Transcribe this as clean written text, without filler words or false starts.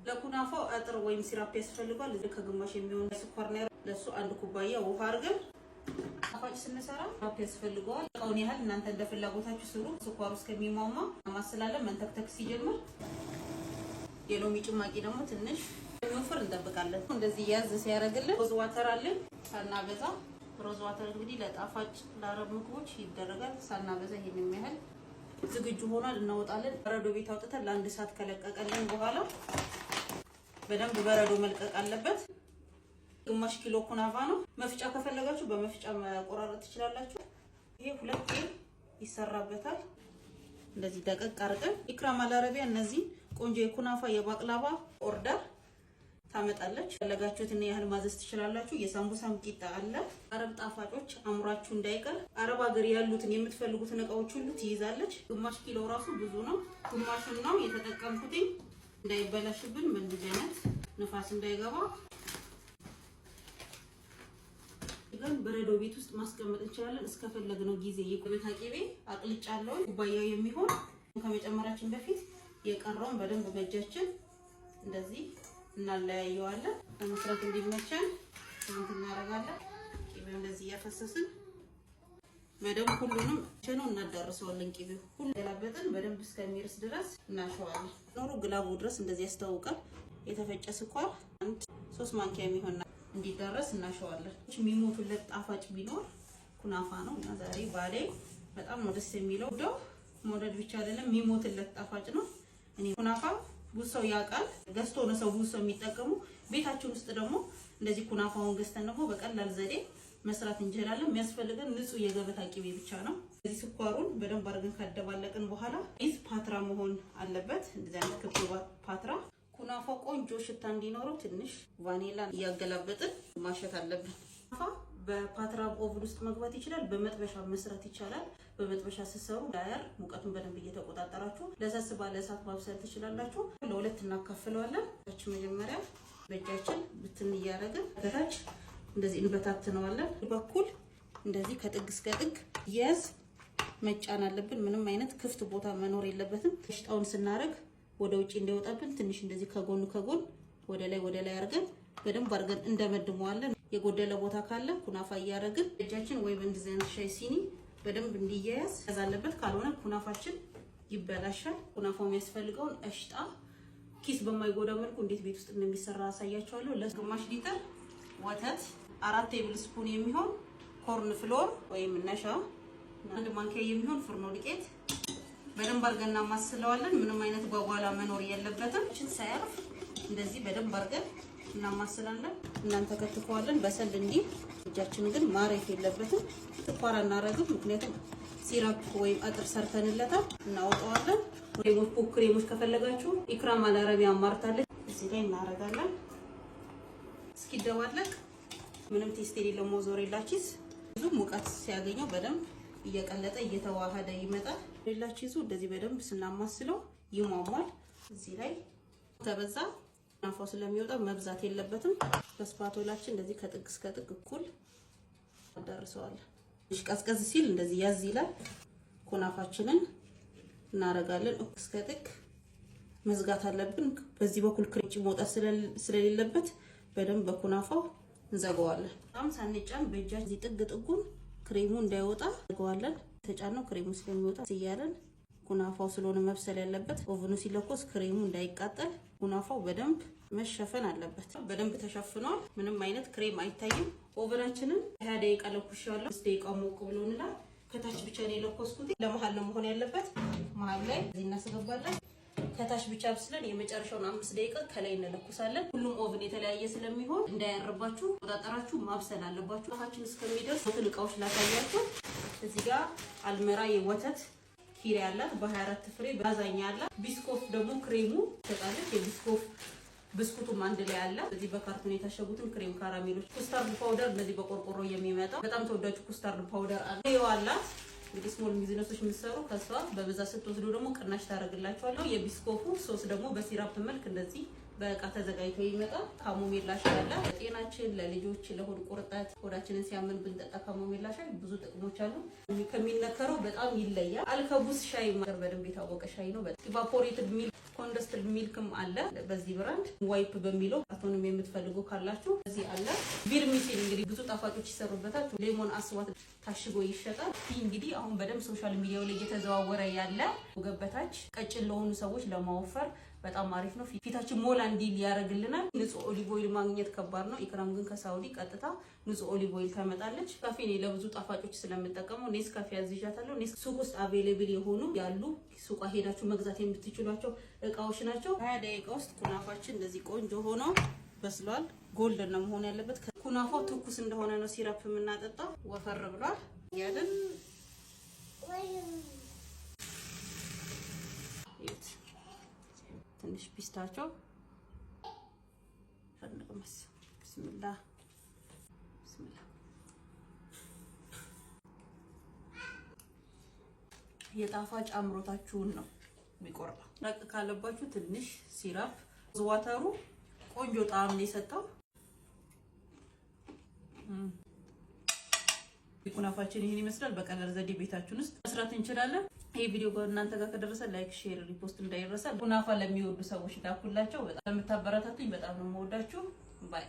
ለኩናፋው አጥር ወይም ሲራፕ ያስፈልጋል። ከግማሽ የሚሆን ስኳር ነው ለሱ አንድ ኩባያ ውሃ አድርገን አፋጭ ስንሰራ ሲራፕ ያስፈልጋል። አሁን ያህል እናንተ እንደፈለጋችሁ ስሩ። ስኳሩ እስከሚሟሟ ማስላለን። መንተክተክ ሲጀምር የሎሚ ጭማቂ ደግሞ ትንሽ የሚወፍር እንጠብቃለን። እንደዚህ ያዝ ሲያደርግልን ሮዝ ዋተር አለን ሳናበዛ። ሮዝ ዋተር እንግዲህ ለጣፋጭ ለአረብ ምግቦች ይደረጋል ሳናበዛ። ይሄን የሚያህል ዝግጁ ሆኗል። እናወጣለን። በረዶ ቤት አውጥተን ለአንድ ሰዓት ከለቀቀልን በኋላ በደንብ በረዶ መልቀቅ አለበት። ግማሽ ኪሎ ኩናፋ ነው። መፍጫ ከፈለጋችሁ በመፍጫ መቆራረጥ ትችላላችሁ። ይሄ ሁለት ይሰራበታል። እንደዚህ ደቀቅ አርቀን ኢክራም አልአረቢያ እነዚህ ቆንጆ የኩናፋ የባቅላባ ኦርደር ታመጣለች። ፈለጋችሁትን ያህል ማዘዝ ትችላላችሁ። የሳምቡሳም ቂጣ አለ። አረብ ጣፋጮች አምራችሁ እንዳይቀር አረብ ሀገር ያሉትን የምትፈልጉትን እቃዎች ሁሉ ትይዛለች። ግማሽ ኪሎ ራሱ ብዙ ነው። ግማሹን ነው የተጠቀምኩት እንዳይበላሽብን እንደዚህ አይነት ንፋስ እንዳይገባ ግን በረዶ ቤት ውስጥ ማስቀመጥ እንችላለን። እስከፈለግነው ጊዜ የቆይታ ቂቤ አቅልጫለሁ። ኩባያው የሚሆን ከመጨመራችን በፊት የቀረውን በደንብ በእጃችን እንደዚህ እናለያየዋለን። ለመስራት እንዲመቸን እናደርጋለን። ቂቤው እንደዚህ እያፈሰስን በደንብ ሁሉንም ቸነው እናዳርሰዋለን። ቂቤው ሁሉ ገላበጥን በደንብ እስከሚርስ ድረስ እናሸዋለን። ኖሩ ግላቡ ድረስ እንደዚህ ያስታውቃል። የተፈጨ ስኳር 3 ማንኪያ የሚሆን እንዲዳረስ እናሸዋለን። የሚሞቱለት ጣፋጭ ቢኖር ኩናፋ ነው እና ዛሬ ባሌ በጣም ነው ደስ የሚለው። ዶ ሞደድ ብቻ አይደለም የሚሞትለት ጣፋጭ ነው። እኔ ኩናፋ ብዙ ሰው ያውቃል። ገዝቶ ነው ሰው ብዙ ሰው የሚጠቀሙ። ቤታችን ውስጥ ደግሞ እንደዚህ ኩናፋውን ገዝተን ደግሞ በቀላል ዘዴ መስራት እንችላለን። የሚያስፈልገን ንጹህ የገበታ ቂቤ ብቻ ነው። እዚህ ስኳሩን በደንብ አድርገን ካደባለቅን በኋላ ፓትራ መሆን አለበት። እንደዚህ አይነት ክብ ፓትራ ኩናፋው ቆንጆ ሽታ እንዲኖረው ትንሽ ቫኒላ እያገላበጥን ማሸት አለብን። ኩናፋ በፓትራ ኦቭን ውስጥ መግባት ይችላል። በመጥበሻ መስራት ይቻላል። በመጥበሻ ስትሰሩ ዳየር ሙቀቱን በደንብ እየተቆጣጠራችሁ ለሰስ ባለ እሳት ማብሰል ትችላላችሁ። ለሁለት እናካፍለዋለን። መጀመሪያ በእጃችን ብትን እያደረግን ከታች እንደዚህ እንበታትነዋለን። በኩል እንደዚህ ከጥግ እስከ ጥግ ያዝ መጫን አለብን። ምንም አይነት ክፍት ቦታ መኖር የለበትም። ሽጣውን ስናረግ ወደ ውጪ እንዲወጣብን ትንሽ እንደዚህ ከጎን ወደ ላይ አርገን በደንብ አርገን እንደመድመዋለን። የጎደለ ቦታ ካለ ኩናፋ እያረግን እጃችን ወይ በእንደዚህ አይነት ሻይ ሲኒ በደንብ እንዲያያዝ አለበት። ካልሆነ ኩናፋችን ይበላሻል። ኩናፋው የሚያስፈልገውን እሽጣ ኪስ በማይጎዳ መልኩ እንዴት ቤት ውስጥ እንደሚሰራ አሳያችኋለሁ። ለግማሽ ሊትር ወተት 4 ቴብል ስፑን የሚሆን ኮርን ፍሎር ወይም ነሻ 1 ማንኪያ የሚሆን ፍርኖ ዱቄት በደንብ አርገን እናማስለዋለን። ምንም አይነት ጓጓላ መኖር የለበትም። እቺን ሳያርፍ እንደዚህ በደንብ አርገን እናማስላለን። እናንተ ከተፈዋለን በሰል እንዲህ እጃችን ግን ማረፍ የለበትም። ስኳር እናረግም፣ ምክንያቱም ሲራፕ ወይም አጥር ሰርተንለታል። እናወጣዋለን። ወይም ክሬሞች ከፈለጋችሁ ኢክራም አልአረቢያ አማርታለች። እዚህ ላይ እናረጋለን። እስኪደባለቅ ምንም ቴስት የሌለው ሞዞሬላ ቺዝ ብዙ ሙቀት ሲያገኘው በደንብ እየቀለጠ እየተዋሃደ ይመጣል። ሞዞሬላ ቺዙ እንደዚህ በደንብ ስናማስለው ይሟሟል። እዚህ ላይ ተበዛ ኩናፋው ስለሚወጣ መብዛት የለበትም። በስፓቶላችን እንደዚህ ከጥግ እስከ ጥግ እኩል አዳርሰዋለን። ቀዝቀዝ ሲል እንደዚህ ያዝ ይላል። ኩናፋችንን እናረጋለን። እስከ ጥግ መዝጋት አለብን። በዚህ በኩል ክሬም መውጣት ስለሌለበት በደንብ በኩናፋው እንዘጋዋለን። በጣም ሳንጫን በእጃችን ጥግ ጥጉን ክሬሙ እንዳይወጣ እንዘጋዋለን። ተጫነው ክሬሙ ስለሚወጣ ሲያለን ኩናፋው ስለሆነ መብሰል ያለበት ኦቨኑ ሲለኮስ ክሬሙ እንዳይቃጠል ኩናፋው በደንብ መሸፈን አለበት። በደንብ ተሸፍኗል። ምንም አይነት ክሬም አይታይም። ኦቨናችንን 20 ደቂቃ ለኩሻለሁ። 5 ደቂቃ ሞቅ ብሎናል። ከታች ብቻ ነው የለኮስኩት። ለመሃል ነው መሆን ያለበት። መሃል ላይ እዚህ እናስገባለን። ከታች ብቻ ብስለን የመጨረሻውን 5 ደቂቃ ከላይ እንለኩሳለን። ሁሉም ኦቨን የተለያየ ስለሚሆን እንዳያርባችሁ ተቆጣጣራችሁ ማብሰል አለባችሁ። አፋችን እስከሚደርስ እቃዎች ላሳያችሁ። እዚህ ጋር አልመራ የወተት ኪሪ ያላት በ24 ፍሬ ባዛኛ ያላት ቢስኮፍ ደግሞ ክሬሙ ተጣለች። የቢስኮፍ ብስኩቱም አንድ ላይ አለ። እዚህ በካርቶን የታሸጉትን ክሬም ካራሜሎች፣ ኩስታርድ ፓውደር እንደዚህ በቆርቆሮ የሚመጣው በጣም ተወዳጁ ኩስታርድ ፓውደር አለ። ይዋላት እንግዲህ ስሞል ቢዝነሶች የሚሰሩ ከሷ በብዛት ስትወስዱ ደግሞ ቅናሽ ታደርግላችኋለሁ። የቢስኮፉ ሶስ ደግሞ በሲራፕ መልክ እንደዚህ በእቃ ተዘጋጅቶ ይመጣል። ካሞሜላ ሻይ አለ። ለጤናችን፣ ለልጆች፣ ለሆድ ቁርጠት ሆዳችንን ሲያመን ብንጠጣ ካሞሜላ ሻይ ብዙ ጥቅሞች አሉ። ከሚነከረው በጣም ይለያል። አልከቡስ ሻይ ማገር በደንብ የታወቀ ሻይ ነው። ኢቫፖሬትድ ሚልክ ኮንደንስድ ሚልክም አለ በዚህ ብራንድ። ዋይፕ በሚለው አቶንም የምትፈልጉ ካላችሁ እዚህ አለ። ቪርሚሴል እንግዲህ ብዙ ጣፋጮች ይሰሩበታል። ሌሞን አስዋት ታሽጎ ይሸጣል። ይህ እንግዲህ አሁን በደንብ ሶሻል ሚዲያው ላይ እየተዘዋወረ ያለ ገበታች ቀጭን ለሆኑ ሰዎች ለማወፈር በጣም አሪፍ ነው። ፊታችን ሞላ እንዲል ያደርግልናል። ንጹህ ኦሊቭ ኦይል ማግኘት ከባድ ነው። ኢክራም ግን ከሳውዲ ቀጥታ ንጹህ ኦሊቭ ኦይል ታመጣለች። ካፌ እኔ ለብዙ ጣፋጮች ስለምጠቀመው ኔስካፌ አዝዣታለሁ። ሱቅ ውስጥ አቬሌብል የሆኑ ያሉ ሱቅ ሄዳችሁ መግዛት የምትችሏቸው እቃዎች ናቸው። 20 ደቂቃ ውስጥ ኩናፋችን እንደዚህ ቆንጆ ሆኖ በስሏል። ጎልደን ነው መሆን ያለበት። ኩናፋው ትኩስ እንደሆነ ነው ሲራፕ የምናጠጣው። ወፈር ብሏል ያለን ትንሽ ፒስታቸው ፈንቅመስ ቢስሚላህ ቢስሚላህ። የጣፋጭ አምሮታችሁን ነው የሚቆርጠው። ለቅ ካለባችሁ ትንሽ ሲራፕ ዝዋተሩ ቆንጆ ጣዕም ነው የሰጠው። ኩናፋችን ይሄን ይመስላል። በቀላል ዘዴ ቤታችን ውስጥ መስራት እንችላለን። ይሄ ቪዲዮ እናንተ ጋር ከደረሰ ላይክ፣ ሼር፣ ሪፖስት እንዳይረሳ። ኩናፋ ለሚወዱ ሰዎች ላኩላቸው። በጣም የምታበረታቱኝ በጣም ነው የምወዳችሁ። ባይ